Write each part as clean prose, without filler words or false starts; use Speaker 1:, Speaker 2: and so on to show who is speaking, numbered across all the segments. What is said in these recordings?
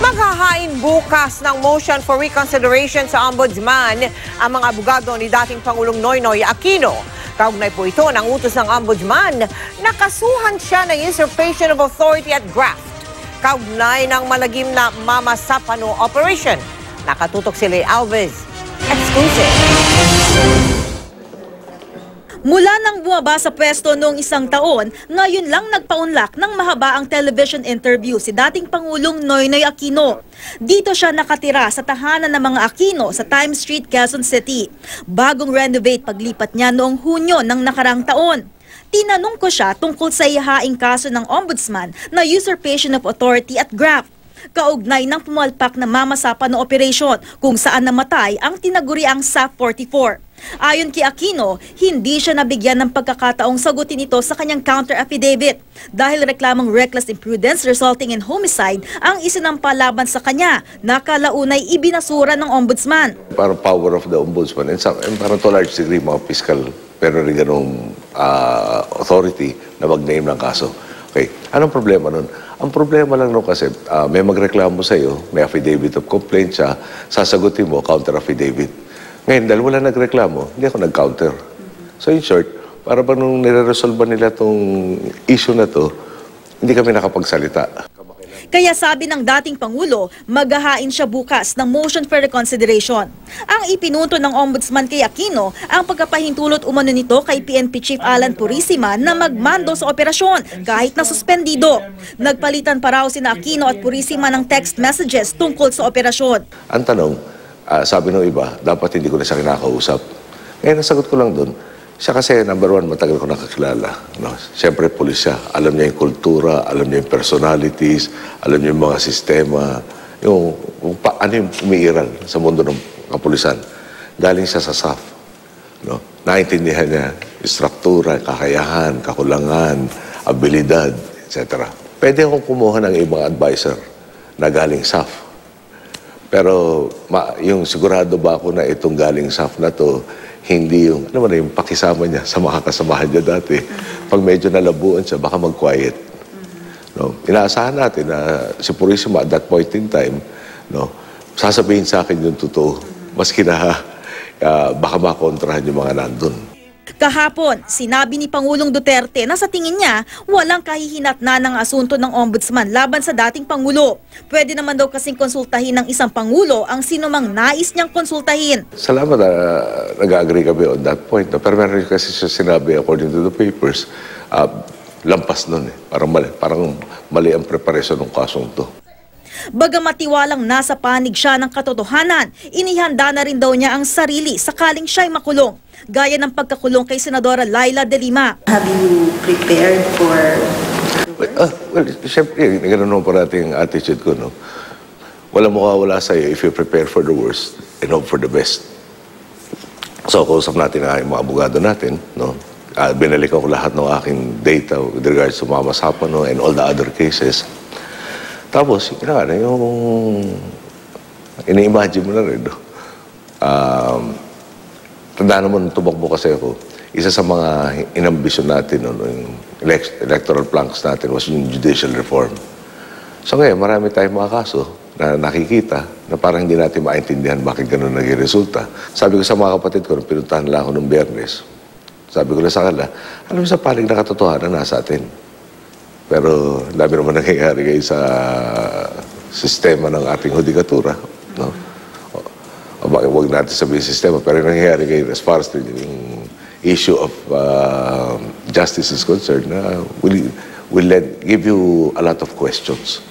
Speaker 1: Maghahain bukas ng motion for reconsideration sa Ombudsman ang mga abogado ni dating Pangulong Noynoy Aquino. Kaugnay po ito ng utos ng Ombudsman na kasuhan siya ng usurpation of authority at graft. Kaugnay ng malagim na Mama Sapano operation. Nakatutok si Leigh Alves. Exclusive.
Speaker 2: Mula nang bumaba sa pwesto noong isang taon, ngayon lang nagpaunlak ng mahabaang television interview si dating Pangulong Noynoy Aquino. Dito siya nakatira sa tahanan ng mga Aquino sa Times Street, Quezon City. Bagong renovate paglipat niya noong Hunyo ng nakarang taon. Tinanong ko siya tungkol sa ihaing kaso ng Ombudsman na usurpation of authority at graft. Kaugnay ng pumalpak na Mama Sapano operation kung saan namatay ang tinaguriang SAF-44. Ayon kay Aquino, hindi siya nabigyan ng pagkakataong sagutin ito sa kanyang counter affidavit dahil reklamang reckless imprudence resulting in homicide ang isinampa laban sa kanya na kalaunay ibinasura ng ombudsman.
Speaker 3: Parang power of the ombudsman and parang to large degree mga fiscal pero rin ganung authority na mag-name ng kaso. Okay, anong problema nun? Ang problema lang nun kasi may magreklamo sa iyo, may affidavit of complaint siya, sasagutin mo counter affidavit. Ngayon, dahil wala nagreklamo, hindi ako nag-counter. So in short, para bang nung nire-resolve nila itong issue na to, hindi kami nakapagsalita.
Speaker 2: Kaya sabi ng dating Pangulo, maghahain siya bukas ng motion for reconsideration. Ang ipinunto ng Ombudsman kay Aquino ang pagkapahintulot umano nito kay PNP Chief Alan Purisima na magmando sa operasyon kahit na suspendido. Nagpalitan pa raw sina Aquino at Purisima ng text messages tungkol sa operasyon.
Speaker 3: Ang tanong, sabi ng iba, dapat hindi ko na siya kinakausap. Ngayon, nasagot ko lang doon, siya kasi, number one, matagal ko nakakilala. No? Siyempre, pulis siya. Alam niya yung kultura, alam niya yung personalities, alam niya yung mga sistema, yung ano yung umiiral sa mundo ng kapulisan. Galing siya sa SAF. No? Naintindihan niya yung struktura, kakayahan, kakulangan, abilidad, etc. Pwede akong kumuha ng ibang advisor na galing SAF. Pero yung sigurado ba ako na itong galing SAF na to, hindi yung, ano man, yung pakisama niya sa mga kasamahan niya dati. Pag medyo nalabuan siya, baka mag-quiet. No? Inaasahan natin na si Purisima at that point in time, no, sasabihin sa akin yung totoo, maski na baka makontrahan yung mga nandun.
Speaker 2: Kahapon, sinabi ni Pangulong Duterte na sa tingin niya, walang kahihinatnan ng asunto ng Ombudsman laban sa dating Pangulo. Pwede naman daw kasing konsultahin ng isang Pangulo ang sinumang nais niyang konsultahin.
Speaker 3: Salamat na nag-agree kami on that point. No? Pero meron kasi siya sinabi, according to the papers, lampas nun. Parang mali ang preparasyon ng kasong to.
Speaker 2: Bagamat tiwalang nasa panig siya ng katotohanan, inihanda na rin daw niya ang sarili sakaling siya'y makulong. Gaya ng pagkakulong kay Senadora Laila De Lima.
Speaker 4: Have you prepared for...
Speaker 3: Well, siyempre, gano'n naman parating attitude ko, no? Walang mawawala sa'yo if you prepare for the worst and hope for the best. So, kausap natin ang mga abogado natin, no? Binalikan ko lahat ng aking data with regards to Mama Sapano and all the other cases. Tapos, yung ini-imagine mo na rin, no? Tandaan naman, tumakbo kasi ako. Isa sa mga inambisyon natin, no, yung electoral planks natin was yung judicial reform. So ngayon, marami tayong mga kaso na nakikita na parang hindi natin maintindihan bakit ganun naging resulta. Sabi ko sa mga kapatid ko, nung pinuntahan nila ako nung Biyernes, sabi ko na sa kanila, alam mo sa panig na katotohanan nasa atin. Pero dami naman nangyayari kayo sa sistema ng ating hudikatura. No? Huwag natin sabihin sistema, pero nangyayari kayo as far as the issue of justice is concerned, will give you a lot of questions.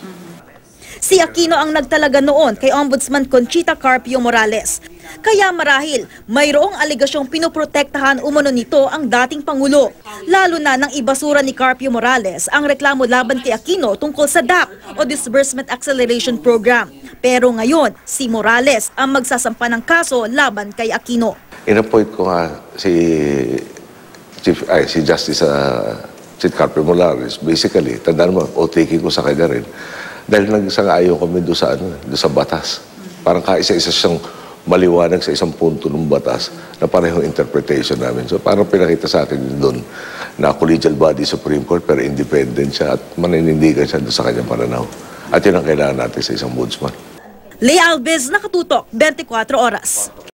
Speaker 2: Si Aquino ang nagtalaga noon kay Ombudsman Conchita Carpio Morales. Kaya marahil, mayroong aligasyong pinoprotektahan umano nito ang dating Pangulo. Lalo na nang ibasura ni Carpio Morales ang reklamo laban kay Aquino tungkol sa DAP o Disbursement Acceleration Program. Pero ngayon, si Morales ang magsasampa ng kaso laban kay Aquino.
Speaker 3: In-appoint ko nga si Justice Chief Carpio Morales. Basically, tandaan mo, o-taking ko sa kanya rin. Dahil nagsang-ayon kami doon sa batas. Parang kaisa-isa siyang maliwanag sa isang punto ng batas na parehong interpretation namin. So parang pinakita sa akin doon na collegial body Supreme Court pero independent siya at maninindigan siya doon sa kanyang pananaw. At yun ang kailangan natin sa isang ombudsman.
Speaker 2: Lea Alves, Nakatutok, 24 Oras.